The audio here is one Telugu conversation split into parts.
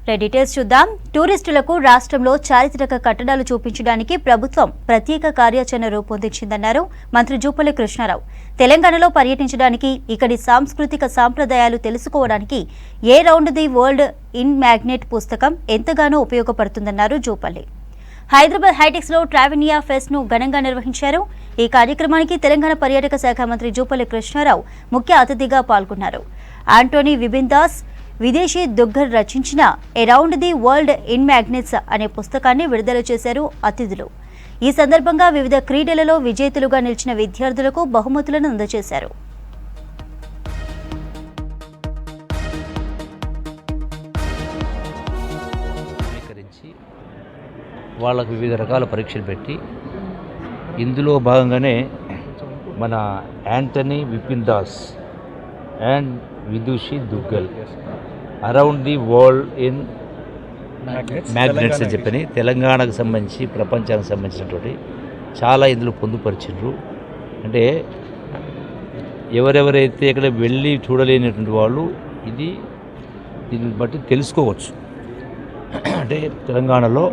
డీటెయిల్స్ చూద్దాం. టూరిస్టులకు రాష్ట్రంలో చారిత్రక కట్టడాలు చూపించడానికి ప్రభుత్వం ప్రత్యేక కార్యాచరణ రూపొందించిందన్నారు మంత్రి జూపల్లి కృష్ణారావు. తెలంగాణలో పర్యటించడానికి, ఇక్కడి సాంస్కృతిక సాంప్రదాయాలు తెలుసుకోవడానికి around the world in magnet పుస్తకం ఎంతగానో ఉపయోగపడుతుందన్నారు జూపల్లి. హైదరాబాద్ హైటెక్స్ లో ట్రావెనియా ఫెస్ట్ ను ఘనంగా నిర్వహించారు. ఈ కార్యక్రమానికి తెలంగాణ పర్యాటక శాఖ మంత్రి జూపల్లి కృష్ణారావు ముఖ్య అతిథిగా పాల్గొన్నారు. ఆంటోనీ విబిందాస్ విదేశీ దుగ్గర్ రచించిన around the world in magnets అనే పుస్తకాన్ని విడుదల చేశారు అతిథులు. ఈ సందర్భంగా వివిధ క్రీడలలో విజేతలుగా నిలిచిన విద్యార్థులకు బహుమతులను అందజేశారు. వాళ్ళకు వివిధ రకాల పరీక్షలు పెట్టి ఇందులో భాగంగానే మన యాంటనీ విబిందాస్ and Vidushi Duggal around the world in magnets అని చెప్పని తెలంగాణకు సంబంధించి ప్రపంచానికి సంబంధించినటువంటి చాలా ఇందులో పొందుపరిచిండ్రు. అంటే ఎవరెవరైతే ఇక్కడ వెళ్ళి చూడలేనటువంటి వాళ్ళు దీన్ని బట్టి తెలుసుకోవచ్చు. అంటే తెలంగాణలో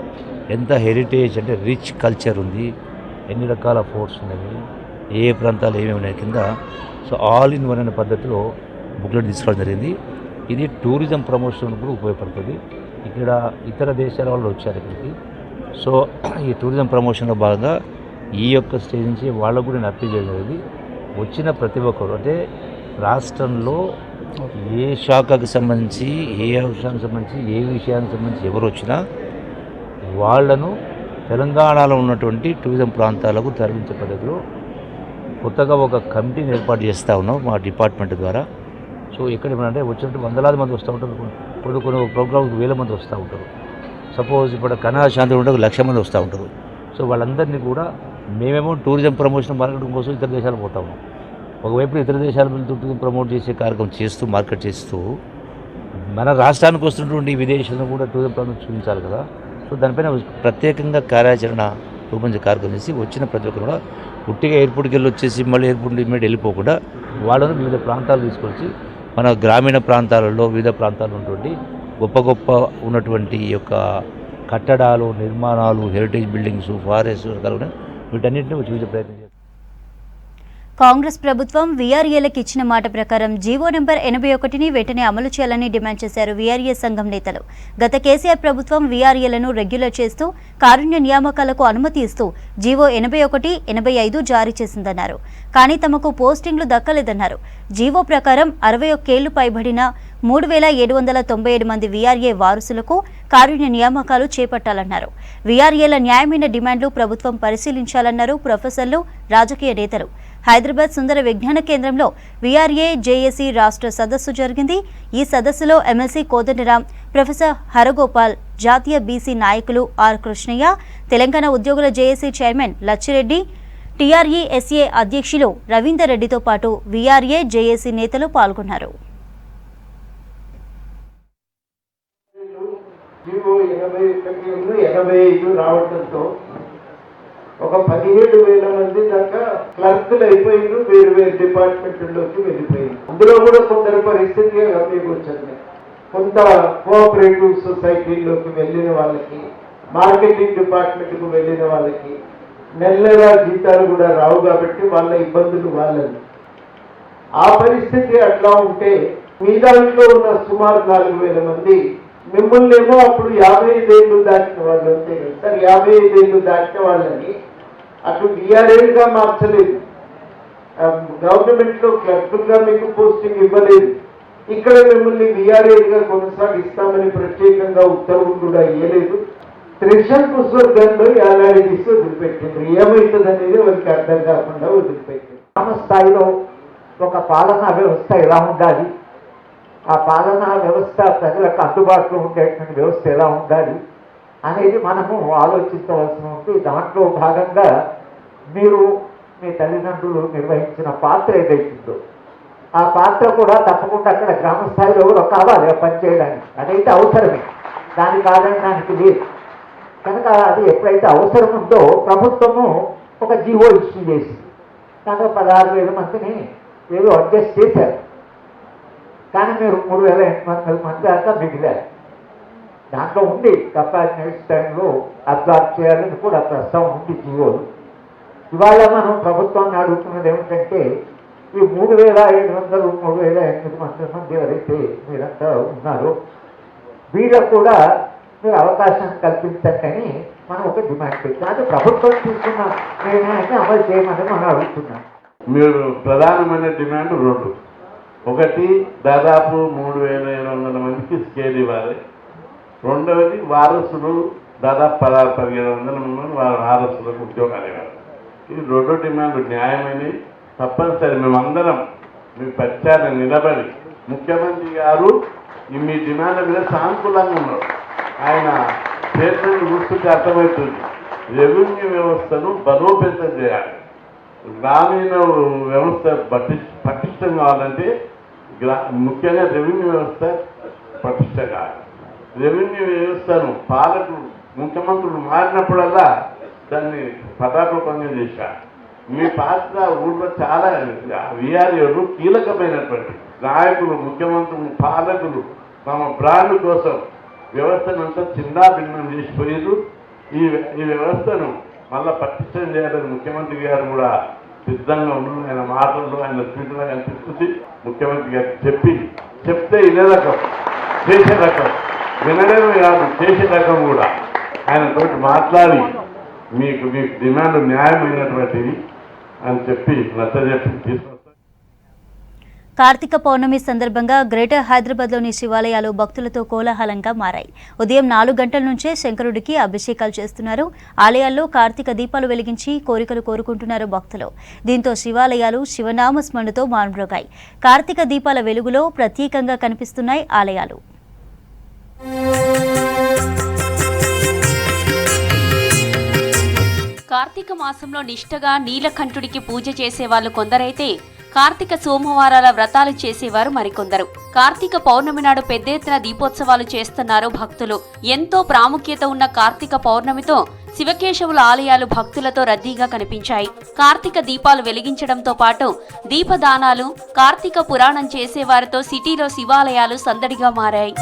ఎంత హెరిటేజ్ అంటే రిచ్ కల్చర్ ఉంది, ఎన్ని రకాల ఫోర్ట్స్ ఉన్నాయి, ఏ ప్రాంతాలు ఏమేమి ఉన్నాయి కింద. సో ఆల్ ఇన్ వన్ అనే పద్ధతిలో బుక్లెట్ తీసుకోవడం జరిగింది. ఇది టూరిజం ప్రమోషన్ కూడా ఉపయోగపడుతుంది. ఇక్కడ ఇతర దేశాల వాళ్ళు వచ్చారు ఇక్కడికి. సో ఈ టూరిజం ప్రమోషన్లో భాగంగా ఈ యొక్క స్టేజ్ నుంచి వాళ్ళకు కూడా నేను అప్పీల్ చేయడం జరిగింది. వచ్చిన ప్రతి ఒక్కరు అంటే రాష్ట్రంలో ఏ శాఖకు సంబంధించి, ఏ అంశానికి సంబంధించి, ఏ విషయానికి సంబంధించి ఎవరు వచ్చినా వాళ్లను తెలంగాణలో ఉన్నటువంటి టూరిజం ప్రాంతాలకు తరలించే పద్ధతిలో కొత్తగా ఒక కమిటీని ఏర్పాటు చేస్తూ ఉన్నాం మా డిపార్ట్మెంట్ ద్వారా. సో ఇక్కడ ఏమంటే వచ్చినట్టు వందలాది మంది వస్తూ ఉంటారు, కొన్ని ప్రోగ్రామ్కి 1000 మంది వస్తూ ఉంటారు. సపోజ్ ఇప్పుడు కన్నడ శాంతి ఉంటే 1,00,000 మంది వస్తూ ఉంటారు. సో వాళ్ళందరినీ కూడా మేమేమో టూరిజం ప్రమోషన్ మార్కెటింగ్ కోసం ఇతర దేశాలు పోతా ఉన్నాం. ఒకవైపు ఇతర దేశాల టూరిజం ప్రమోట్ చేసే కార్యక్రమం చేస్తూ మార్కెట్ చేస్తూ మన రాష్ట్రానికి వస్తున్నటువంటి విదేశాలను కూడా టూరిజం ప్రమోషన్ చూపించాలి కదా. సో దానిపైన ప్రత్యేకంగా కార్యాచరణ రూపొందించే కార్యక్రమం చేసి వచ్చిన ప్రతి ఒక్కరు కూడా పుట్టిగా ఎయిర్పోర్ట్కి వెళ్ళి వచ్చేసి మళ్ళీ ఎయిర్పోర్ట్ ఇమ్మీడియట్ వెళ్ళిపోకుండా వాళ్ళను వివిధ ప్రాంతాలు తీసుకొచ్చి మన గ్రామీణ ప్రాంతాలలో వివిధ ప్రాంతాలు ఉన్నటువంటి గొప్ప ఉన్నటువంటి యొక్క కట్టడాలు, నిర్మాణాలు, హెరిటేజ్ బిల్డింగ్స్, ఫారెస్ట్ రకాలు వీటన్నింటినీ చూసే ప్రయత్నం చేస్తారు. కాంగ్రెస్ ప్రభుత్వం వీఆర్ఏలకు ఇచ్చిన మాట ప్రకారం జీవో నెంబర్ 81ని వెంటనే అమలు చేయాలని డిమాండ్ చేశారు వీఆర్ఏ సంఘం నేతలు. గత కేసీఆర్ ప్రభుత్వం వీఆర్ఏలను రెగ్యులర్ చేస్తూ కారుణ్య నియామకాలకు అనుమతి ఇస్తూ జీవో 81, 85 జారీ చేసిందన్నారు. కానీ తమకు పోస్టింగ్లు దక్కలేదన్నారు. జీవో ప్రకారం 61 ఏళ్లు పైబడిన 3,797 మంది వీఆర్ఏ వారసులకు కారుణ్య నియామకాలు చేపట్టాలన్నారు. వీఆర్ఏల న్యాయమైన డిమాండ్లు ప్రభుత్వం పరిశీలించాలన్నారు ప్రొఫెసర్లు, రాజకీయ నేతలు. హైదరాబాద్ సుందర విజ్ఞాన కేంద్రంలో వీఆర్ఏ జేఏసీ రాష్ట్ర సదస్సు జరిగింది. ఈ సదస్సులో ఎమ్మెల్సీ కోదండరాం, ప్రొఫెసర్ హరగోపాల్, జాతీయ బీసీ నాయకులు ఆర్ కృష్ణయ్య, తెలంగాణ ఉద్యోగుల జేఏసీ చైర్మన్ లచ్చిరెడ్డి, టీఆర్ఈఎస్ఏ అధ్యక్షులు రవీందర్ రెడ్డితో పాటు వీఆర్ఏ జేఏసీ నేతలు పాల్గొన్నారు. ఒక 17,000 మంది దాకా క్లర్కులు అయిపోయిండ్రు, వేరు డిపార్ట్మెంట్లోకి వెళ్ళిపోయింది. అందులో కూడా కొందరు పరిస్థితిగా గమనించండి. కొంత కోఆపరేటివ్ సొసైటీలోకి వెళ్ళిన వాళ్ళకి, మార్కెటింగ్ డిపార్ట్మెంట్కు వెళ్ళిన వాళ్ళకి నెల జీతాలు కూడా రావు కాబట్టి వాళ్ళ ఇబ్బందులు వాళ్ళని. ఆ పరిస్థితి అట్లా ఉంటే మీ దాంట్లో ఉన్న సుమారు 4,000 మంది మిమ్మల్ని ఏమో అప్పుడు 55 ఏళ్ళు దాటిన వాళ్ళు అంతే కదా సార్, 55 ఏళ్ళు దాటిన వాళ్ళని అటు వీఆర్ఏగా మార్చలేదు, గవర్నమెంట్లో క్లర్క్గా మీకు పోస్టింగ్ ఇవ్వలేదు. ఇక్కడ మిమ్మల్ని వీఆర్ఏగా కొనసాగిస్తామని ప్రత్యేకంగా ఉత్తర్వులు కూడా ఇవ్వలేదు. త్రిశల్ పుస్తకంలో ఏలాడి తీసి వదిలిపెట్టింది. ఏమవుతుంది అనేది వారికి అర్థం కాకుండా వదిలిపెట్టింది. గ్రామ స్థాయిలో ఒక పాలనా వ్యవస్థ ఎలా ఉండాలి, ఆ పాలనా వ్యవస్థ ప్రజలకు అందుబాటులో ఉండేటువంటి వ్యవస్థ ఎలా ఉండాలి అనేది మనము ఆలోచించవలసి ఉంది. దాంట్లో భాగంగా మీరు మీ తల్లిదండ్రులు నిర్వహించిన పాత్ర ఏదైతుందో ఆ పాత్ర కూడా తప్పకుండా అక్కడ గ్రామ స్థాయిలో కూడా కావాలి పనిచేయడానికి. అదైతే అవసరమే, దాని కాదనడానికి లేదు. కనుక అది ఎప్పుడైతే అవసరం ఉందో ప్రభుత్వము ఒక జీవో ఇష్యూ చేసింది. కనుక 16,000 మందిని ఏదో అడ్జస్ట్ చేశారు. కానీ మీరు 3,800 మంది దాకా మిగిలారు. దాంట్లో ఉంది కెపాసిటీ టైంలో అబ్జార్బ్ చేయాలని కూడా ప్రస్తావన ఉంది జీవోలు. ఇవాళ మనం ప్రభుత్వాన్ని అడుగుతున్నది ఏమిటంటే ఈ 3,500 3,800 మంది ఎవరైతే మీరంతా ఉన్నారో వీళ్ళకు కూడా మీరు అవకాశం కల్పించండి అని మనం ఒక డిమాండ్ పెట్టాం. అది ప్రభుత్వం తీసుకున్న నిర్ణయాన్ని అమలు చేయమని మనం అడుగుతున్నాం. మీరు ప్రధానమైన డిమాండ్ 2. ఒకటి దాదాపు 3,700 మందికి స్కేల్ ఇవ్వాలి. రెండవది వారసులు దాదాపు 16,000-17,000 మంది వారసులకు ఉద్యోగాలు ఇవ్వాలి. ఇది 2 డిమాండ్లు న్యాయమైనవి, తప్పనిసరి. మేమందరం మీ పక్షాన నిలబడి ముఖ్యమంత్రి గారు మీ డిమాండ్ల మీద సానుకూలంగా ఉన్నారు. ఆయన స్టేట్మెంట్ చూస్తుంటే అర్థమవుతుంది. రెవెన్యూ వ్యవస్థను బలోపేతం చేయాలి. గ్రామీణ వ్యవస్థ పటిష్టం కావాలంటే ముఖ్యంగా రెవెన్యూ వ్యవస్థ పటిష్టం కావాలి. రెవెన్యూ వ్యవస్థను పాలకులు ముఖ్యమంత్రులు మారినప్పుడల్లా దాన్ని పదార్థంగా చేశారు. మీ పాత్ర ఊళ్ళో చాలా వీఆర్ఏలు కీలకమైనటువంటి నాయకులు, ముఖ్యమంత్రులు, పాలకులు తమ బ్రాండ్ కోసం వ్యవస్థనంతా చిన్నా భిన్నం చేసిపోయారు. ఈ వ్యవస్థను మళ్ళా పటిష్టం చేయాలని ముఖ్యమంత్రి గారు కూడా సిద్ధంగా ఉన్నారు. ఆయన మాటల్లో, ఆయన ట్వీట్లో అనిపిస్తుంది. ముఖ్యమంత్రి గారికి చెప్తే ఇదే రకం, చేసే రకం, వినడమే కాదు చేసే రకం కూడా ఆయనతో మాట్లాడి మీకు డిమాండ్ న్యాయమైనటువంటివి అని చెప్పి నచ్చజెప్పి తీసుకొస్తారు. కార్తీక పౌర్ణమి సందర్భంగా గ్రేటర్ హైదరాబాద్లోని శివాలయాలు భక్తులతో కోలాహలంగా మారాయి. ఉదయం 4 గంటల నుంచే శంకరుడికి అభిషేకాలు చేస్తున్నారు. ఆలయాల్లో కార్తీక దీపాలు వెలిగించి కోరికలు కోరుకుంటున్నారు భక్తులు. దీంతో శివాలయాలు శివనామ స్మరణతో మారుమ్రోగాయి. కార్తీక దీపాల వెలుగులో ప్రత్యేకంగా కనిపిస్తున్నాయి ఆలయాలు. కార్తీక మాసంలో నిష్ఠగా నీలకంఠుడికి పూజ చేసేవాళ్లు కొందరైతే కార్తీక సోమవారాల వ్రతాలు చేసేవారు మరికొందరు. కార్తీక పౌర్ణమి నాడు పెద్ద ఎత్తున దీపోత్సవాలు చేస్తున్నారు భక్తులు. ఎంతో ప్రాముఖ్యత ఉన్న కార్తీక పౌర్ణమితో శివకేశవుల ఆలయాలు భక్తులతో రద్దీగా కనిపించాయి. కార్తీక దీపాలు వెలిగించడంతో పాటు దీపదానాలు, కార్తీక పురాణం చేసేవారితో సిటీలో శివాలయాలు సందడిగా మారాయి.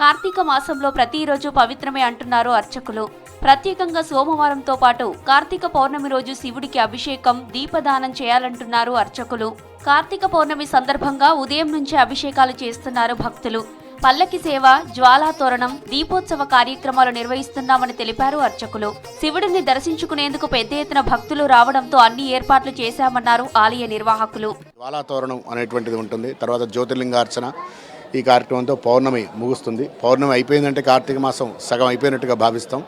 కార్తీక మాసంలో ప్రతిరోజు పవిత్రమే అంటున్నారు అర్చకులు. ప్రత్యేకంగా సోమవారంతో పాటు కార్తీక పౌర్ణమి రోజు శివుడికి అభిషేకం, దీపదానం చేయాలంటున్నారు అర్చకులు. కార్తీక పౌర్ణమి సందర్భంగా ఉదయం నుంచే అభిషేకాలు చేస్తున్నారు భక్తులు. పల్లకి సేవ, జ్వాలాతోరణం, దీపోత్సవ కార్యక్రమాలు నిర్వహిస్తున్నామని తెలిపారు అర్చకులు. శివుడిని దర్శించుకునేందుకు పెద్ద ఎత్తున భక్తులు రావడంతో అన్ని ఏర్పాట్లు చేశామన్నారు ఆలయ నిర్వాహకులు. జ్వాలాతోరణం అనేటువంటిది ఉంటుంది. తర్వాత జ్యోతిర్లింగార్చన. ఈ కార్యక్రమంతో పౌర్ణమి ముగుస్తుంది. పౌర్ణమి అయిపోయిందంటే కార్తీక మాసం సగం అయిపోయినట్టుగా భావిస్తాం.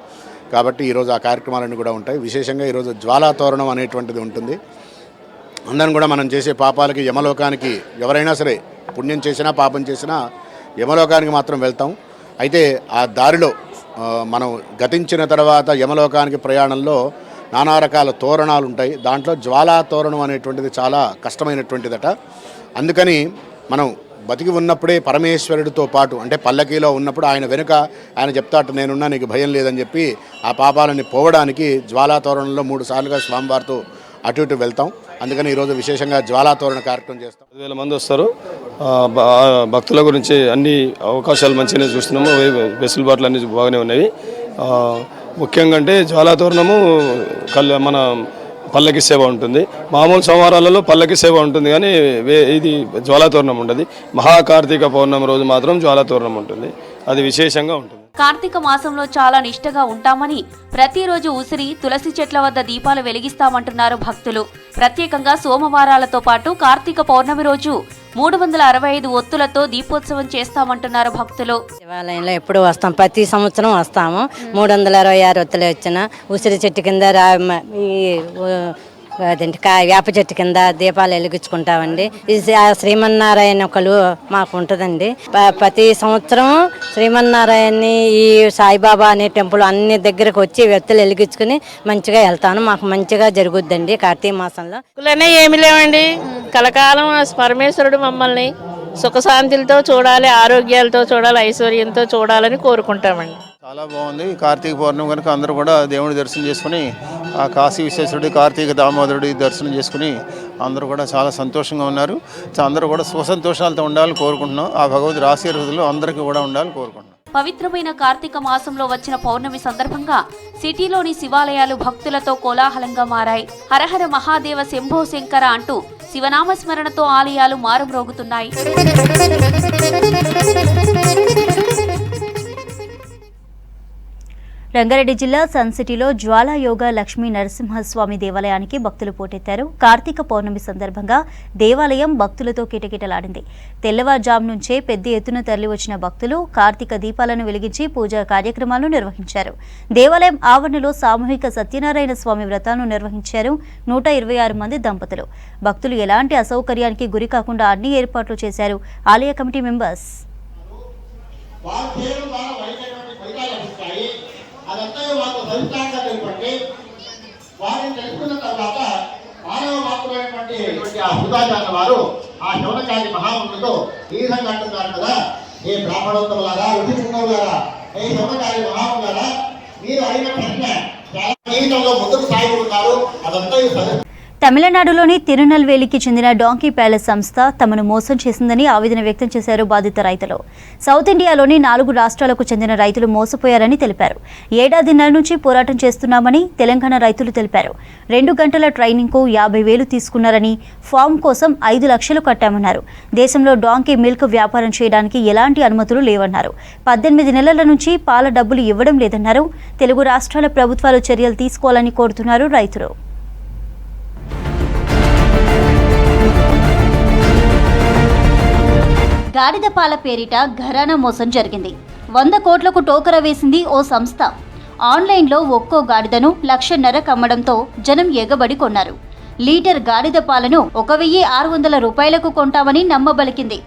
కాబట్టి ఈరోజు ఆ కార్యక్రమాలన్నీ కూడా ఉంటాయి. విశేషంగా ఈరోజు జ్వాలాతోరణం అనేటువంటిది ఉంటుంది. అందరం కూడా మనం చేసే పాపాలకి యమలోకానికి, ఎవరైనా సరే పుణ్యం చేసినా పాపం చేసినా యమలోకానికి మాత్రం వెళ్తాం. అయితే ఆ దారిలో మనం గతించిన తర్వాత యమలోకానికి ప్రయాణంలో నానా రకాల తోరణాలు ఉంటాయి. దాంట్లో జ్వాలాతోరణం అనేటువంటిది చాలా కష్టమైనటువంటిదట. అందుకని మనం బతికి ఉన్నప్పుడే పరమేశ్వరుడితో పాటు, అంటే పల్లకీలో ఉన్నప్పుడు ఆయన వెనుక ఆయన చెప్తాట, నేనున్నా, నీకు భయం లేదని చెప్పి ఆ పాపాలని పోవడానికి జ్వాలాతోరణంలో 3 సార్లుగా స్వామివారితో అటు ఇటు వెళ్తాం. అందుకని ఈరోజు విశేషంగా జ్వాలాతోరణ కార్యక్రమం చేస్తాం. 10,000 మంది వస్తారు. భక్తుల గురించి అన్ని అవకాశాలు మంచిగానే చూస్తున్నాము. వెసులుబాట్లు అన్నీ బాగానే ఉన్నాయి. ముఖ్యంగా అంటే జ్వాలాతోరణము మన పల్లకి సేవ ఉంటుంది. మామూలు సోమవారాలలో పల్లకి సేవ ఉంటుంది, కానీ ఇది జ్వాలాతోరణం ఉంటుంది. మహాకార్తీక పౌర్ణమి రోజు మాత్రం జ్వాలాతోరణం ఉంటుంది. అది విశేషంగా ఉంటుంది. కార్తీక మాసంలో చాలా నిష్ఠగా ఉంటామని, ప్రతిరోజు ఉసిరి, తులసి చెట్ల వద్ద దీపాలు వెలిగిస్తామంటున్నారు భక్తులు. ప్రత్యేకంగా సోమవారాలతో పాటు కార్తీక పౌర్ణమి రోజు 365 ఒత్తులతో దీపోత్సవం చేస్తామంటున్నారు భక్తులు. శివాలయంలో ఎప్పుడు వస్తాం, ప్రతి సంవత్సరం వస్తాము. 366 ఒత్తులు వచ్చిన ఉసిరి చెట్టు కింద అదేంటి వేప చెట్టు కింద దీపాలు వెలిగించుకుంటామండి. ఇది శ్రీమన్నారాయణ ఒకలు మాకు ఉంటుందండి. ప్రతి సంవత్సరం శ్రీమన్నారాయణని, ఈ సాయిబాబా అనే టెంపుల్ అన్ని దగ్గరకు వచ్చి వ్యక్తులు వెలిగించుకుని మంచిగా వెళ్తాను. మాకు మంచిగా జరుగుద్దండి కార్తీక మాసంలో. ఏమి లేవండి, కలకాలం పరమేశ్వరుడు మమ్మల్ని సుఖశాంతులతో చూడాలి, ఆరోగ్యాలతో చూడాలి, ఐశ్వర్యంతో చూడాలని కోరుకుంటామండి. చాలా బాగుంది. కార్తీక పౌర్ణమి కనుక అందరూ కూడా దేవుని దర్శనం చేసుకుని, ఆ కాశీ విశ్వేశ్వరుడి, కార్తీక దామోదరుడి దర్శనం చేసుకుని అందరూ కూడా చాలా సంతోషంగా ఉన్నారు. అందరూ కూడా సుఖసంతోషాలతో ఉండాలని కోరుకుంటున్నాం. ఆ భగవంతుడి ఆశీర్వాదాలు అందరికీ కూడా ఉండాలని కోరుకుంటున్నాం. పవిత్రమైన కార్తీక మాసంలో వచ్చిన పౌర్ణమి సందర్భంగా సిటీలోని శివాలయాలు భక్తులతో కోలాహలంగా మారాయి. హరహర మహాదేవ శంభో శంకర అంటూ శివనామస్మరణతో ఆలయాలు మారుమ్రోగుతున్నాయి. రంగారెడ్డి జిల్లా సన్ సిటీలో జ్వాలాయోగ లక్ష్మీ నరసింహస్వామి దేవాలయానికి భక్తులు పోటెత్తారు. కార్తీక పౌర్ణమి సందర్భంగా దేవాలయం భక్తులతో కిటకిటలాడింది. తెల్లవారుజాము నుంచే పెద్ద ఎత్తున తరలివచ్చిన భక్తులు కార్తీక దీపాలను వెలిగించి పూజా కార్యక్రమాలను నిర్వహించారు. దేవాలయం ఆవరణలో సామూహిక సత్యనారాయణ స్వామి వ్రతాలను నిర్వహించారు 126 మంది దంపతులు. భక్తులు ఎలాంటి అసౌకర్యానికి గురి కాకుండా అన్ని ఏర్పాట్లు చేశారు ఆలయ కమిటీ మెంబర్స్. అదంతా వాళ్ళు సవిస్తారంగా తెలిపండి. వారిని తెలుసుకున్న తర్వాత మానవ మాత్రమైనటువంటి ఆ హృదాచార్య వారు ఆ శివనకారి మహామునులతో ఈ విధంగా అంటున్నారు కదా, ఏ బ్రాహ్మణోత్తములారా, ఋషిపుంగవులారా, ఏ శివనకారి మహామునులారా, మీరు అడిగిన ప్రశ్న చాలా జీవితంలో ముందుకు సాగుతున్నారు. అదంతా తమిళనాడులోని తిరునల్వేలికి చెందిన డాంకీ ప్యాలెస్ సంస్థ తమను మోసం చేసిందని ఆవేదన వ్యక్తం చేశారు బాధిత రైతులు. సౌత్ ఇండియాలోని 4 రాష్ట్రాలకు చెందిన రైతులు మోసపోయారని తెలిపారు. ఏడాదిన్నర నుంచి పోరాటం చేస్తున్నామని తెలంగాణ రైతులు తెలిపారు. 2 గంటల ట్రైనింగ్కు 50,000 తీసుకున్నారని, ఫామ్ కోసం 5 లక్షలు కట్టామన్నారు. దేశంలో డాంకీ మిల్క్ వ్యాపారం చేయడానికి ఎలాంటి అనుమతులు లేవన్నారు. 18 నెలల నుంచి పాల డబ్బులు ఇవ్వడం లేదన్నారు. తెలుగు రాష్ట్రాల ప్రభుత్వాలు చర్యలు తీసుకోవాలని కోరుతున్నారు రైతులు. గాడిద పాల పేరిట ఘరానా మోసం జరిగింది. 100 కోట్లకు టోకరా వేసింది ఓ సంస్థ. ఆన్లైన్లో ఒక్కో గాడిదను 1,50,000 అమ్మడంతో జనం ఎగబడి కొన్నారు. లీటర్ గాడిద పాలను 1,600 రూపాయలకు కొంటామని నమ్మబలికింది.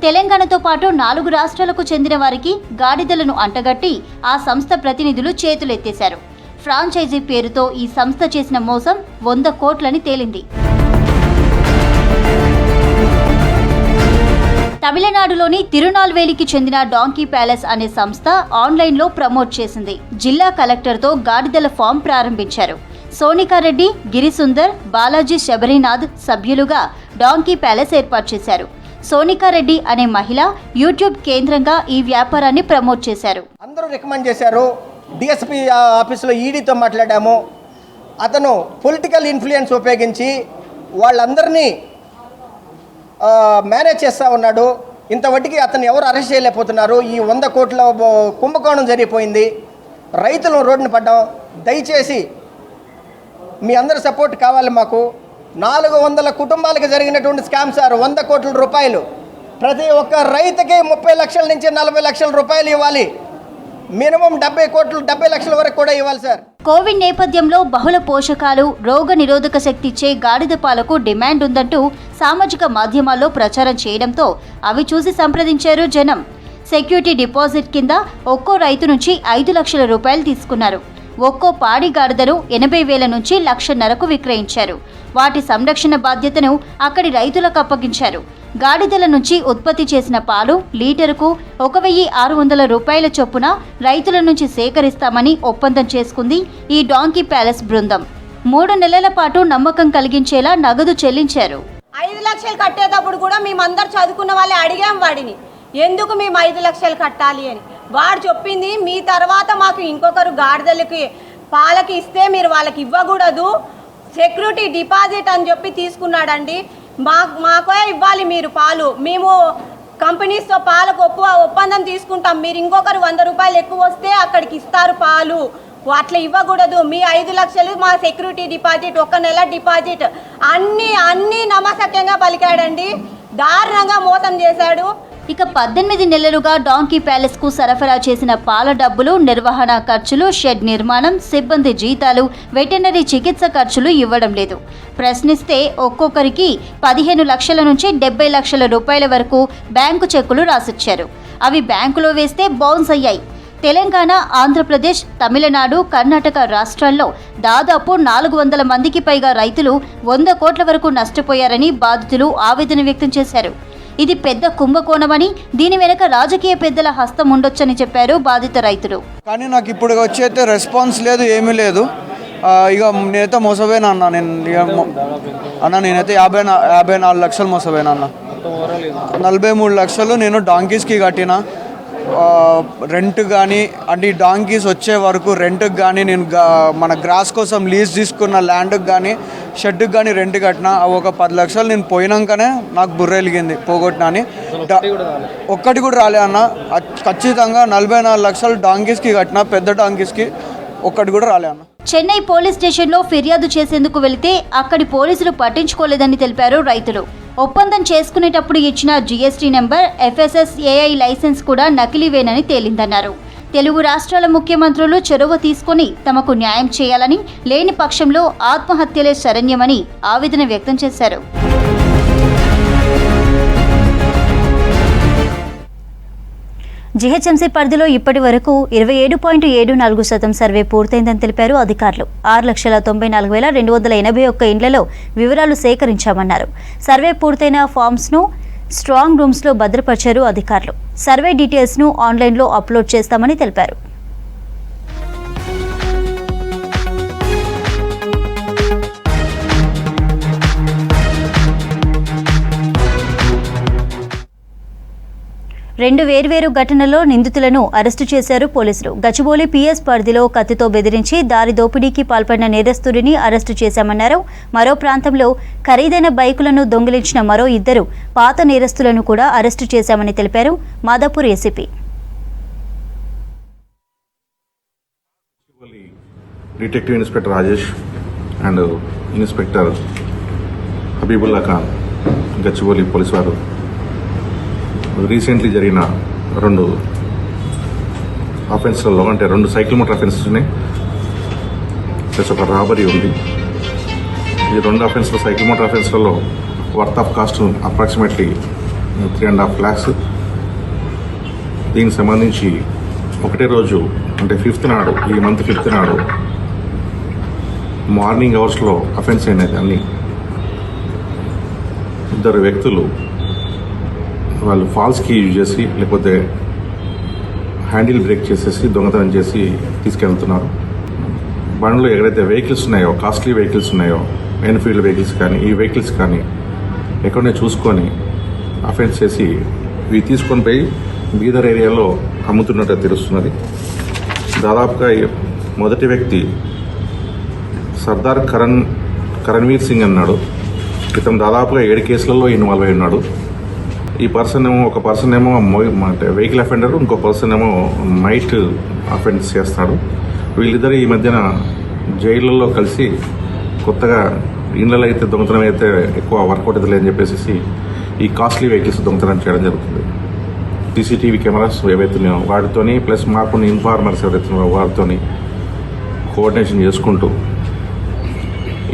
తెలంగాణతో పాటు 4 రాష్ట్రాలకు చెందిన వారికి గాడిదలను అంటగట్టి ఆ సంస్థ ప్రతినిధులు చేతులెత్తేశారు. ఫ్రాంచైజీ పేరుతో ఈ సంస్థ చేసిన మోసం 100 కోట్లని తేలింది. తమిళనాడులోని తిరునాల్వేలికి చెందిన డాంకీ ప్యాలెస్ అనే సంస్థ ఆన్లైన్లో ప్రమోట్ చేసింది. జిల్లా కలెక్టర్తో గాడిదల ఫామ్ ప్రారంభించారు. సోనికారెడ్డి, గిరిసుందర్, బాలాజీ శబరినాథ్ సభ్యులుగా డాంకీ ప్యాలెస్ ఏర్పాటు చేశారు. సోనికారెడ్డి అనే మహిళ యూట్యూబ్ కేంద్రంగా ఈ వ్యాపారాన్ని ప్రమోట్ చేశారు. అందరూ రికమెండ్ చేశారు. డిఎస్పీ ఆఫీసులో ఈడీతో మాట్లాడాము. అతను పొలిటికల్ ఇన్ఫ్లుయెన్స్ ఉపయోగించి వాళ్ళందరినీ మేనేజ్ చేస్తూ ఉన్నాడు. ఇంతవరకు అతను ఎవరు అరెస్ట్ చేయలేకపోతున్నారు. ఈ 100 కోట్ల కుంభకోణం జరిగిపోయింది. రైతులు రోడ్డున పడ్డాం. దయచేసి మీ అందరి సపోర్ట్ కావాలి మాకు. 400 కుటుంబాలకు జరిగినటువంటి స్కామ్ సార్. 100 కోట్ల రూపాయలు ప్రతి ఒక్క రైతుకి 30 లక్షల నుంచి 40 లక్షల రూపాయలు ఇవ్వాలి. మినిమం 70 లక్షల వరకు కూడా ఇవ్వాలి సార్. కోవిడ్ నేపథ్యంలో బహుళ పోషకాలు, రోగ నిరోధక శక్తి ఇచ్చే గాడిద పాలకు డిమాండ్ ఉందంటూ సామాజిక మాధ్యమాల్లో ప్రచారం చేయడంతో అవి చూసి సంప్రదించారు జనం. సెక్యూరిటీ డిపాజిట్ కింద ఒక్కో రైతు నుంచి 5 లక్షల రూపాయలు తీసుకున్నారు. ఒక్కో పాడి గాడిదను 80,000 నుంచి 1,50,000కు విక్రయించారు. వాటి సంరక్షణ బాధ్యతను అక్కడి రైతులకు అప్పగించారు. గాడిదల నుంచి ఉత్పత్తి చేసిన పాలు లీటరుకు 1,600 రూపాయల చొప్పున రైతుల నుంచి సేకరిస్తామని ఒప్పందం చేసుకుంది ఈ డాంకీ ప్యాలెస్ బృందం. 3 నెలల పాటు నమ్మకం కలిగించేలా నగదు చెల్లించారు. 5 లక్షలు కట్టేటప్పుడు కూడా మేమందరు చదువుకున్న వాళ్ళే అడిగాం వాడిని, ఎందుకు మేము 5 లక్షలు కట్టాలి అని. వాడు చెప్పింది, మీ తర్వాత మాకు ఇంకొకరు గాడిదలకి పాలకి ఇస్తే మీరు వాళ్ళకి ఇవ్వకూడదు, సెక్యూరిటీ డిపాజిట్ అని చెప్పి తీసుకున్నాడండి. మాకే ఇవ్వాలి మీరు పాలు, మేము కంపెనీస్తో పాలకు ఒప్పందం తీసుకుంటాం, మీరు ఇంకొకరు 100 రూపాయలు ఎక్కువ వస్తే అక్కడికి ఇస్తారు పాలు, అట్లా ఇవ్వకూడదు, మీ 5 లక్షలు మా సెక్యూరిటీ డిపాజిట్, 1 నెల డిపాజిట్ అన్నీ నమ్మసక్యంగా పలికాడండి. దారుణంగా మోసం చేశాడు. ఇక 18 నెలలుగా డాంకీ ప్యాలెస్ కు సరఫరా చేసిన పాల డబ్బులు, నిర్వహణ ఖర్చులు, షెడ్ నిర్మాణం, సిబ్బంది జీతాలు, వెటర్నరీ చికిత్స ఖర్చులు ఇవ్వడం లేదు. ప్రశ్నిస్తే ఒక్కొక్కరికి 15 లక్షల నుంచి 70 లక్షల రూపాయల వరకు బ్యాంకు చెక్కులు రాసిచ్చారు. అవి బ్యాంకులో వేస్తే బౌన్స్ అయ్యాయి. తెలంగాణ, ఆంధ్రప్రదేశ్, తమిళనాడు, కర్ణాటక రాష్ట్రాల్లో దాదాపు 400 మందికి పైగా రైతులు 100 కోట్ల వరకు నష్టపోయారని బాధితులు ఆవేదన వ్యక్తం చేశారు. ఇది పెద్ద కుంభకోణమని, దీని వెనుక రాజకీయ పెద్దల హస్తం ఉండొచ్చని చెప్పారు బాధిత రైతులు. కానీ నాకు ఇప్పుడు వచ్చేస్తే రెస్పాన్స్ లేదు, ఏమీ లేదు. ఇక నేనైతే మోసపోయినా అన్న. నేనైతే 54 లక్షలు మోసపోయినా అన్న. 43 లక్షలు నేను డాంకీస్కి కట్టిన. రెంట్ కానీ అంటే ఈ డాంకీస్ వచ్చే వరకు రెంట్కి కానీ నేను మన గ్రాస్ కోసం లీజ్ తీసుకున్న ల్యాండ్కి కానీ షెడ్కి కానీ రెంట్ కట్టిన. ఒక 10 లక్షలు నేను పోయినాకనే నాకు బుర్ర వెలిగింది పోగొట్టినా అని. ఒక్కటి కూడా రాలే అన్న. ఖచ్చితంగా 44 లక్షలు డాంకీస్కి కట్టిన, పెద్ద డాంకీస్కి. ఒక్కటి కూడా రాలే అన్న. చెన్నై పోలీస్ స్టేషన్లో ఫిర్యాదు చేసేందుకు వెళితే అక్కడి పోలీసులు పట్టించుకోలేదని తెలిపారు రైతులు. ఒప్పందం చేసుకునేటప్పుడు ఇచ్చిన జీఎస్టీ నెంబర్, FSSAI లైసెన్స్ కూడా నకిలీవేనని తేలిందన్నారు. తెలుగు రాష్ట్రాల ముఖ్యమంత్రులు చొరవ తీసుకొని తమకు న్యాయం చేయాలని, లేని పక్షంలో ఆత్మహత్యలే శరణ్యమని ఆవేదన వ్యక్తం చేశారు. జీహెచ్ఎంసీ పరిధిలో ఇప్పటి వరకు 27.74% సర్వే పూర్తయిందని తెలిపారు అధికారులు. 6,94,281 ఇండ్లలో వివరాలు సేకరించామన్నారు. సర్వే పూర్తయిన ఫామ్స్ను స్ట్రాంగ్ రూమ్స్లో భద్రపరిచారు అధికారులు. సర్వే డీటెయిల్స్ను ఆన్లైన్లో అప్లోడ్ చేస్తామని తెలిపారు. రెండు వేర్వేరు ఘటనల్లో నిందితులను అరెస్టు చేశారు పోలీసులు. గచ్చిబౌలి PS పరిధిలో కత్తితో బెదిరించి దారి దోపిడీకి పాల్పడిన నేరస్తుడిని అరెస్టు చేశామన్నారు. మరో ప్రాంతంలో ఖరీదైన బైకులను దొంగిలించిన మరో 2 పాత నేరస్తులను కూడా అరెస్టు చేశామని తెలిపారు Madhapur ACP. Detective inspector Rajesh and inspector Habibullah Khan Gachibowli police వారు రీసెంట్లీ జరిగిన 2 అఫెన్స్లలో, అంటే 2 సైకిల్ మోటార్ అఫెన్సెస్ ఉన్నాయి, ప్లస్ ఒక రాబరీ ఉంది. ఈ 2 అఫెన్స్లో, సైకిల్ మోటార్ అఫెన్స్లలో worth of cost approximately 3.5 lakhs. దీనికి సంబంధించి ఒకటే రోజు, అంటే 5th నాడు, ఈ మంత్ 5th నాడు మార్నింగ్ అవర్స్లో అఫెన్స్ అయినది. అన్ని 2 వ్యక్తులు వాళ్ళు ఫాల్స్ కీ యూజ్ చేసి, లేకపోతే హ్యాండిల్ బ్రేక్ చేసేసి దొంగతనం చేసి తీసుకెళ్తున్నారు. బండ్లో ఎక్కడైతే వెహికల్స్ ఉన్నాయో, కాస్ట్లీ వెహికల్స్ ఉన్నాయో, ఎన్ఫీల్డ్ వెహికల్స్ కానీ, ఈ వెహికల్స్ కానీ ఎక్కడనే చూసుకొని అఫెన్స్ చేసి ఇవి తీసుకొని పోయి బీదర్ ఏరియాలో అమ్ముతున్నట్టు తెలుస్తున్నది. దాదాపుగా మొదటి వ్యక్తి సర్దార్ కరణ్వీర్ సింగ్ అన్నాడు. ఇతను దాదాపుగా 7 కేసులలో ఇన్వాల్వ్ అయి ఉన్నాడు. ఈ పర్సన్ ఏమో, ఒక పర్సన్ ఏమో అంటే వెహికల్ అఫెండర్, ఇంకో పర్సన్ ఏమో నైట్ అఫెన్స్ చేస్తాడు. వీళ్ళిద్దరు ఈ మధ్యన జైళ్ళల్లో కలిసి కొత్తగా ఇళ్ళలో అయితే దొంగతనం అయితే ఎక్కువ వర్కౌట్ అవుతుంది అని చెప్పేసి ఈ కాస్ట్లీ వెహికల్స్ దొంగతనం చేయడం జరుగుతుంది. CCTV కెమెరాస్ ఏవైతున్నాయో వాటితోని, ప్లస్ మాకున్న ఇన్ఫార్మర్స్ ఎవరైతున్నారో వారితోని కోఆర్డినేషన్ చేసుకుంటూ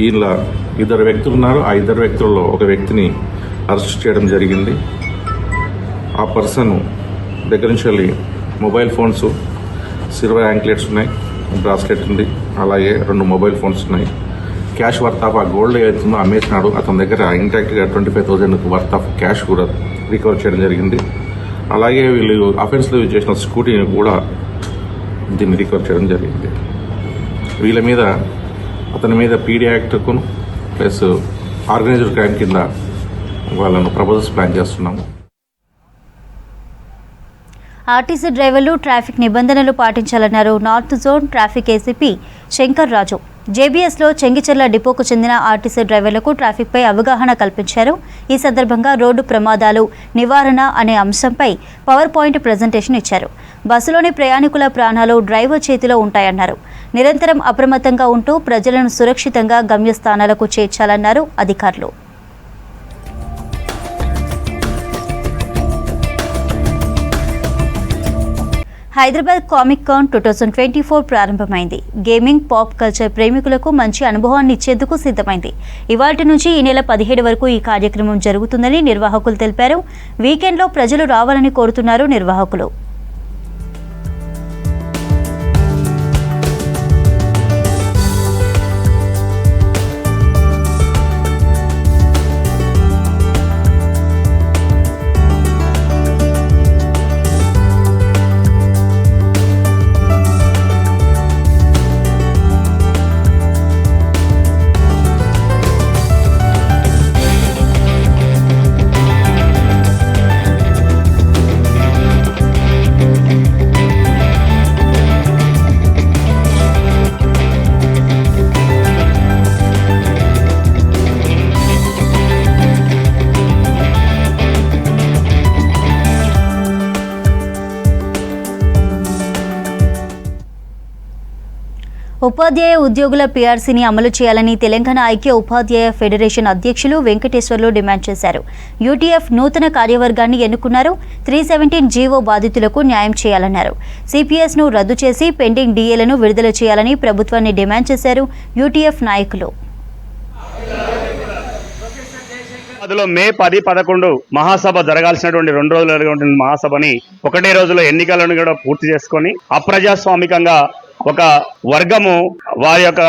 ఇలా 2 వ్యక్తులు ఉన్నారు. ఆ 2 వ్యక్తులలో ఒక వ్యక్తిని అరెస్ట్ చేయడం జరిగింది. ఆ పర్సన్ దగ్గర నుంచి వెళ్ళి మొబైల్ ఫోన్స్, సిల్వర్ యాంక్లెట్స్ ఉన్నాయి, బ్రాస్లెట్ ఉంది, అలాగే 2 మొబైల్ ఫోన్స్ ఉన్నాయి. క్యాష్ వర్త్ ఆఫ్ ఆ గోల్డ్ ఏదైతుందో అమ్మేసినాడు. అతని దగ్గర ఇంటాక్ట్గా 25,000 వర్త్ ఆఫ్ క్యాష్ కూడా రికవర్ చేయడం జరిగింది. అలాగే వీళ్ళు అఫెన్స్లో యూజ్ చేసిన స్కూటీని కూడా దీన్ని రికవర్ చేయడం జరిగింది. వీళ్ళ మీద, అతని మీద PD యాక్ట్కు ప్లస్ ఆర్గనైజ్డ్ క్రైమ్ కింద వాళ్ళను ప్రపోజల్స్ ప్లాన్ చేస్తున్నాము. ఆర్టీసీ డ్రైవర్లు ట్రాఫిక్ నిబంధనలు పాటించాలన్నారు north zone traffic ACP Shankar Raju. JBSలో చెంగిచెర్ల డిపోకు చెందిన ఆర్టీసీ డ్రైవర్లకు ట్రాఫిక్పై అవగాహన కల్పించారు. ఈ సందర్భంగా రోడ్డు ప్రమాదాలు నివారణ అనే అంశంపై పవర్ పాయింట్ ప్రజెంటేషన్ ఇచ్చారు. బస్సులోని ప్రయాణికుల ప్రాణాలు డ్రైవర్ చేతిలో ఉంటాయన్నారు. నిరంతరం అప్రమత్తంగా ఉంటూ ప్రజలను సురక్షితంగా గమ్యస్థానాలకు చేర్చాలన్నారు అధికారులు. హైదరాబాద్ కామిక్ కాన్ 2024 ప్రారంభమైంది. గేమింగ్, పాప్ కల్చర్ ప్రేమికులకు మంచి అనుభవాన్ని ఇచ్చేందుకు సిద్ధమైంది. ఇవాల్టి నుంచి ఈ నెల 17 వరకు ఈ కార్యక్రమం జరుగుతుందని నిర్వాహకులు తెలిపారు. వీకెండ్లో ప్రజలు రావాలని కోరుతున్నారు నిర్వాహకులు. ఉపాధ్యాయ ఉద్యోగుల పీఆర్సీని అమలు చేయాలని తెలంగాణ ఐక్య ఉపాధ్యాయ ఫెడరేషన్ అధ్యక్షులు వెంకటేశ్వర్లు డిమాండ్ చేశారు. యూటీఎఫ్ నూతన కార్యవర్గాన్ని ఎన్నుకున్నారు. 317 జీవో బాధితులకు న్యాయం చేయాలన్నారు. సిపిఎస్ను రద్దు చేసి పెండింగ్ డీఏలను విడుదల చేయాలని ప్రభుత్వాన్ని డిమాండ్ చేశారు యూటీఎఫ్ నాయకులు. అందులో మే 10-11 మహాసభ జరగాల్సినటువంటి 2 రోజుల మహాసభని ఒకటే రోజులో ఎన్నికలను కూడా పూర్తి చేసుకొని అప్రజాస్వామికంగా ఒక వర్గము వారి యొక్క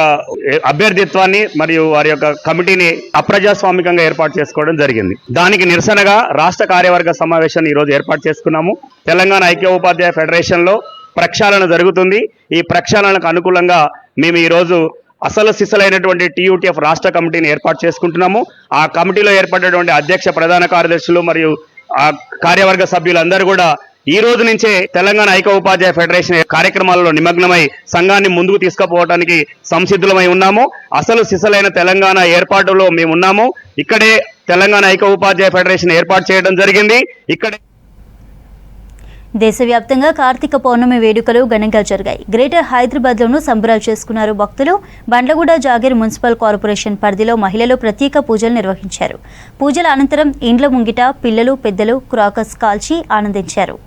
అభ్యర్థిత్వాన్ని మరియు వారి యొక్క కమిటీని అప్రజాస్వామికంగా ఏర్పాటు చేసుకోవడం జరిగింది. దానికి నిరసనగా రాష్ట్ర కార్యవర్గ సమావేశాన్ని ఈరోజు ఏర్పాటు చేసుకున్నాము. తెలంగాణ ఐక్య ఉపాధ్యాయ ఫెడరేషన్లో ప్రక్షాళన జరుగుతుంది. ఈ ప్రక్షాళనకు అనుకూలంగా మేము ఈరోజు అసలు సిసలైనటువంటి టీయూటీఎఫ్ రాష్ట్ర కమిటీని ఏర్పాటు చేసుకుంటున్నాము. ఆ కమిటీలో ఏర్పడినటువంటి అధ్యక్ష ప్రధాన కార్యదర్శులు మరియు ఆ కార్యవర్గ సభ్యులందరూ కూడా ఈ రోజు నుంచే తెలంగాణ ఐక్య ఉపాధ్యాయ ఫెడరేషన్ కార్యక్రమాలలో నిమగ్నమై సంఘాన్ని ముందుకు తీసుకుపోవడానికి సంసిద్ధులమై ఉన్నాము. అసలు సిసలైన తెలంగాణ ఏర్పాటులో మేము ఉన్నాము. ఇక్కడే తెలంగాణ ఐక్య ఉపాధ్యాయ ఫెడరేషన్ ఏర్పాటు చేయడం జరిగింది. ఇక్కడే దేశవ్యాప్తంగా కార్తీక పౌర్ణమి వేడుకలు ఘనంగా జరిగాయి. గ్రేటర్ హైదరాబాద్లోనూ సంబరాలు చేసుకున్నారు భక్తులు. బండ్లగూడ జాగీర్ మున్సిపల్ కార్పొరేషన్ పరిధిలో మహిళలు ప్రత్యేక పూజలు నిర్వహించారు. పూజల అనంతరం ఇండ్ల ముంగిట పిల్లలు పెద్దలు క్రాకర్స్ కాల్చి ఆనందించారు.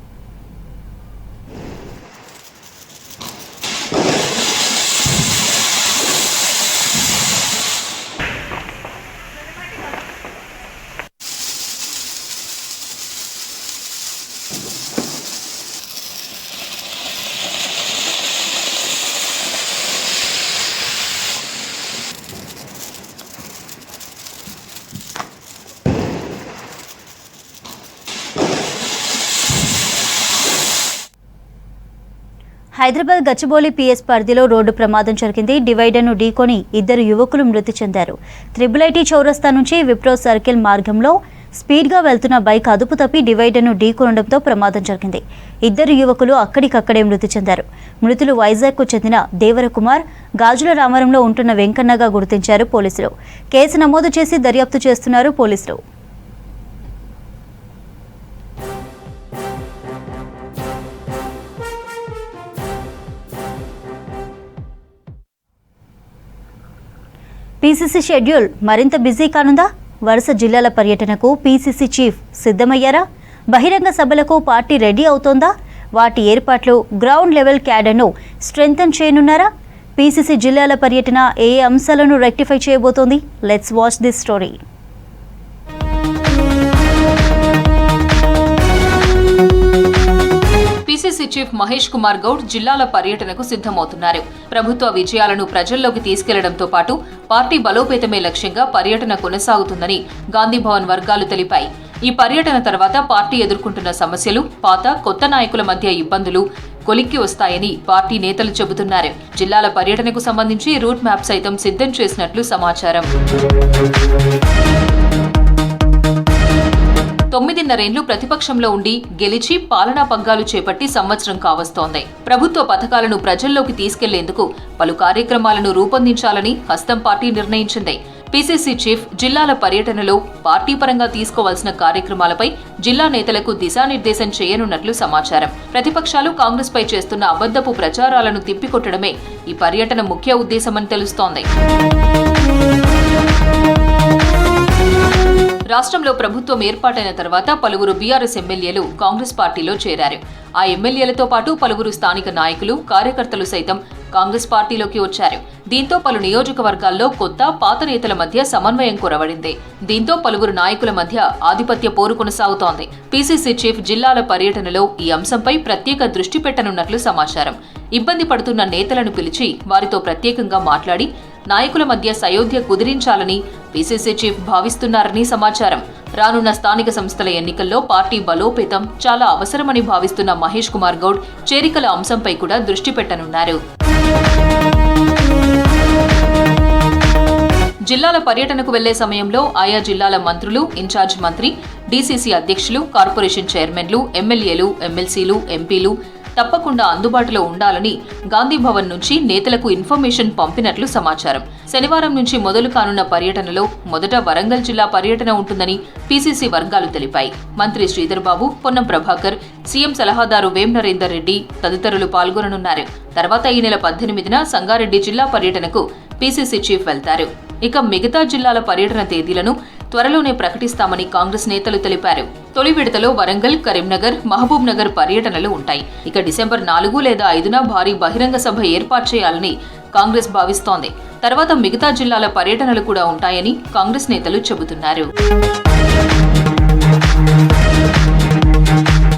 హైదరాబాద్ గచ్చిబౌలి పిఎస్ పరిధిలో రోడ్డు ప్రమాదం జరిగింది. డివైడర్ను ఢీకొని 2 యువకులు మృతి చెందారు. త్రిబుల్ చౌరస్తా నుంచి విప్రో సర్కిల్ మార్గంలో స్పీడ్గా వెళ్తున్న బైక్ అదుపు తప్పి డివైడర్ను ఢీకొనడంతో ప్రమాదం జరిగింది. 2 యువకులు అక్కడికక్కడే మృతి చెందారు. మృతులు వైజాగ్కు చెందిన దేవరకుమార్, గాజుల రామారంలో ఉంటున్న వెంకన్నగా గుర్తించారు పోలీసులు. కేసు నమోదు చేసి దర్యాప్తు చేస్తున్నారు పోలీసులు. పీసీసీ షెడ్యూల్ మరింత బిజీ కానుందా? వరుస జిల్లాల పర్యటనకు పీసీసీ చీఫ్ సిద్ధమయ్యారా? బహిరంగ సభలకు పార్టీ రెడీ అవుతోందా? వాటి ఏర్పాట్లు గ్రౌండ్ లెవెల్ క్యాడర్ను స్ట్రెంథన్ చేయనున్నారా? పీసీసీ జిల్లాల పర్యటన ఏ అంశాలను రెక్టిఫై చేయబోతోంది? Let's watch this story. PCC chief Mahesh Kumar Goud జిల్లాల పర్యటనకు సిద్ధమవుతున్నారు. ప్రభుత్వ విజయాలను ప్రజల్లోకి తీసుకెళ్లడంతో పాటు పార్టీ బలోపేతమే లక్ష్యంగా పర్యటన కొనసాగుతుందని గాంధీభవన్ వర్గాలు తెలిపాయి. ఈ పర్యటన తర్వాత పార్టీ ఎదుర్కొంటున్న సమస్యలు, పాత కొత్త నాయకుల మధ్య ఇబ్బందులు కొలిక్కి వస్తాయని పార్టీ నేతలు చెబుతున్నారు. జిల్లాల పర్యటనకు సంబంధించి రూట్ మ్యాప్ సైతం సిద్ధం చేసినట్లు సమాచారం. 9.5 ప్రతిపక్షంలో ఉండి గెలిచి పాలనా పగ్గాలు చేపట్టి సంవత్సరం కావస్తోంది. ప్రభుత్వ పథకాలను ప్రజల్లోకి తీసుకెళ్లేందుకు పలు కార్యక్రమాలను రూపొందించాలని హస్తం పార్టీ నిర్ణయించింది. పీసీసీ చీఫ్ జిల్లాల పర్యటనలో పార్టీ పరంగా తీసుకోవాల్సిన కార్యక్రమాలపై జిల్లా నేతలకు దిశానిర్దేశం చేయనున్నట్లు సమాచారం. ప్రతిపక్షాలు కాంగ్రెస్ పై చేస్తున్న అబద్ధపు ప్రచారాలను తిప్పికొట్టడమే ఈ పర్యటన ముఖ్య ఉద్దేశమని తెలుస్తోంది. రాష్ట్రంలో ప్రభుత్వం ఏర్పాటైన తర్వాత పలువురు బీఆర్ఎస్ ఎమ్మెల్యేలు కాంగ్రెస్ పార్టీలో చేరారు. ఆ ఎమ్మెల్యేలతో పాటు పలువురు స్థానిక నాయకులు, కార్యకర్తలు సైతం కాంగ్రెస్ పార్టీలోకి వచ్చారు. దీంతో పలు నియోజకవర్గాల్లో కొత్త, పాత నేతల మధ్య సమన్వయం కొరవడింది. దీంతో పలువురు నాయకుల మధ్య ఆధిపత్య పోరు కొనసాగుతోంది. పీసీసీ చీఫ్ జిల్లాల పర్యటనలో ఈ అంశంపై ప్రత్యేక దృష్టి పెట్టనున్నట్లు సమాచారం. ఇబ్బంది పడుతున్న నేతలను పిలిచి వారితో ప్రత్యేకంగా మాట్లాడి నాయకుల మధ్య సయోధ్య కుదిరించాలని పీసీసీ చీఫ్ భావిస్తున్నారని సమాచారం. రానున్న స్థానిక సంస్థల ఎన్నికల్లో పార్టీ బలోపేతం చాలా అవసరమని భావిస్తున్న మహేష్ కుమార్ గౌడ్ చేరికల అంశంపై కూడా దృష్టి పెట్టనున్నారు. జిల్లాల పర్యటనకు వెళ్లే సమయంలో ఆయా జిల్లాల మంత్రులు, ఇన్ఛార్జ్ మంత్రి, డీసీసీ అధ్యక్షులు, కార్పొరేషన్ చైర్మన్లు, ఎమ్మెల్యేలు, ఎమ్మెల్సీలు, ఎంపీలు, తప్పకుండా అందుబాటులో ఉండాలని గాంధీ భవన్ నుంచి నేతలకు ఇన్ఫర్మేషన్ పంపినట్లు సమాచారం. శనివారం నుంచి మొదలు కానున్న పర్యటనలో మొదట వరంగల్ జిల్లా పర్యటన ఉంటుందని పీసీసీ వర్గాలు తెలిపాయి. మంత్రి శ్రీధర్ బాబు, పొన్నం ప్రభాకర్, సీఎం సలహాదారు వేం నరేందర్ రెడ్డి తదితరులు పాల్గొననున్నారు. తర్వాత ఈ నెల 18న సంగారెడ్డి జిల్లా పర్యటనకు పీసీసీ చీఫ్ వెళ్తారు. ఇక మిగతా జిల్లాల పర్యటన తేదీలను త్వరలోనే ప్రకటిస్తామని కాంగ్రెస్ నేతలు తెలిపారు. తొలి విడతలో వరంగల్, కరీంనగర్, మహబూబ్ నగర్ పర్యటనలు ఉంటాయి. ఇక డిసెంబర్ 4 లేదా 5న భారీ బహిరంగ సభ ఏర్పాటు చేయాలని కాంగ్రెస్ భావిస్తోంది. తర్వాత మిగతా జిల్లాల పర్యటనలు కూడా ఉంటాయని కాంగ్రెస్ నేతలు చెబుతున్నారు.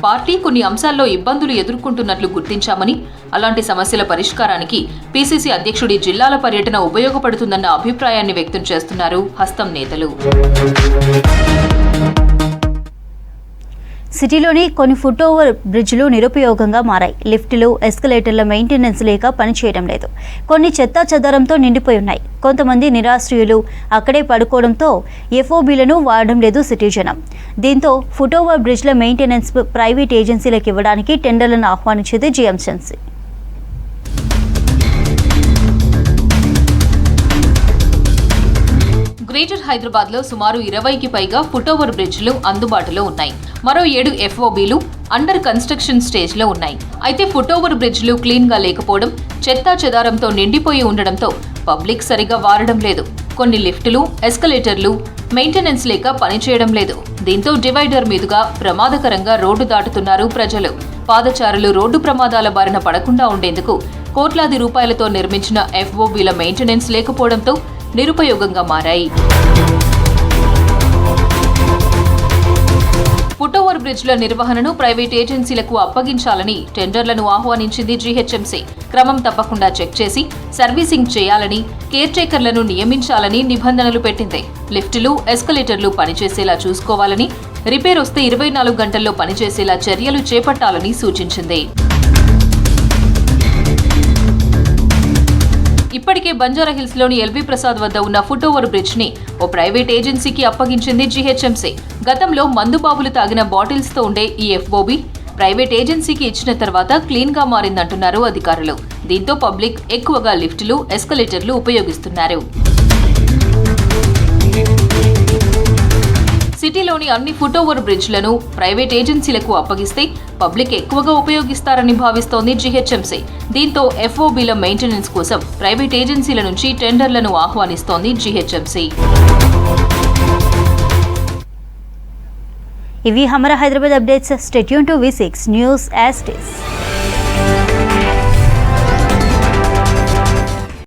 పార్టీ కొన్ని అంశాల్లో ఇబ్బందులు ఎదుర్కొంటున్నట్లు గుర్తించామని, అలాంటి సమస్యల పరిష్కారానికి పీసీసీ అధ్యక్షుడి జిల్లాల పర్యటన ఉపయోగపడుతుందన్న అభిప్రాయాన్ని వ్యక్తం చేస్తున్నారు హస్తం నేతలు. సిటీలోని కొన్ని ఫుట్ ఓవర్ బ్రిడ్జ్లు నిరుపయోగంగా మారాయి. లిఫ్టులు, ఎస్కలేటర్ల మెయింటెనెన్స్ లేక పనిచేయడం లేదు. కొన్ని చెత్తా చెదారంతో నిండిపోయి ఉన్నాయి. కొంతమంది నిరాశ్రయులు అక్కడే పడుకోవడంతో ఎఫ్ఓబీలను వాడడం లేదు సిటీ జనం. దీంతో ఫుట్ ఓవర్ బ్రిడ్జ్ల మెయింటెనెన్స్ ప్రైవేట్ ఏజెన్సీలకు ఇవ్వడానికి టెండర్లను ఆహ్వానించింది జీఎంసీ. గ్రేటర్ హైదరాబాద్ లో సుమారు 20కి పైగా ఫుట్ ఓవర్ బ్రిడ్జ్లు అందుబాటులో ఉన్నాయి. మరో 7 ఎఫ్ఓబీలు అండర్ కన్స్ట్రక్షన్ స్టేజ్ లో ఉన్నాయి. అయితే ఫుట్ ఓవర్ బ్రిడ్జ్లు క్లీన్ గా లేకపోవడం, చెత్తా చెదారంతో నిండిపోయి ఉండడంతో పబ్లిక్ సరిగా వాడడం లేదు. కొన్ని లిఫ్టులు, ఎస్కలేటర్లు మెయింటెనెన్స్ లేక పనిచేయడం లేదు. దీంతో డివైడర్ మీదుగా ప్రమాదకరంగా రోడ్డు దాటుతున్నారు ప్రజలు. పాదచారులు రోడ్డు ప్రమాదాల బారిన పడకుండా ఉండేందుకు కోట్లాది రూపాయలతో నిర్మించిన ఎఫ్ఓబీల మెయింటెనెన్స్ లేకపోవడంతో నిరుపయోగంగా మారాయి. ఫుట్ ఓవర్ బ్రిడ్జ్ల నిర్వహణను ప్రైవేట్ ఏజెన్సీలకు అప్పగించాలని టెండర్లను ఆహ్వానించింది జీహెచ్ఎంసీ. క్రమం తప్పకుండా చెక్ చేసి సర్వీసింగ్ చేయాలని, కేర్ టేకర్లను నియమించాలని నిబంధనలు పెట్టింది. లిఫ్టులు, ఎస్కలేటర్లు పనిచేసేలా చూసుకోవాలని, రిపేర్ వస్తే 24 గంటల్లో పనిచేసేలా చర్యలు చేపట్టాలని సూచించింది. ఇప్పటికే బంజారాహిల్స్ లోని ఎల్బీ ప్రసాద్ వద్ద ఉన్న ఫుట్ ఓవర్ బ్రిడ్జ్ ని ఓ ప్రైవేట్ ఏజెన్సీకి అప్పగించింది జీహెచ్ఎంసీ. గతంలో మందుబాబులు తాగిన బాటిల్స్ తో ఉండే ఈ ఎఫ్ఓబీ ప్రైవేట్ ఏజెన్సీకి ఇచ్చిన తర్వాత క్లీన్ గా మారిందంటున్నారు అధికారులు. దీంతో పబ్లిక్ ఎక్కువగా లిఫ్టులు, ఎస్కలేటర్లు ఉపయోగిస్తున్నారు. సిటీలోని అన్ని ఫుట్ ఓవర్ బ్రిడ్జ్లను ప్రైవేట్ ఏజెన్సీలకు అప్పగిస్తే పబ్లిక్ ఎక్కువగా ఉపయోగిస్తారని భావిస్తోంది జీహెచ్ఎంసీ. దీంతో ఎఫ్ఓబీల మెయింటెనెన్స్ కోసం ప్రైవేట్ ఏజెన్సీల నుంచి టెండర్లను ఆహ్వానిస్తోంది జీహెచ్ఎంసీ. ఇవి హమరా Hyderabad updates. Stay tune to V6 news as it is.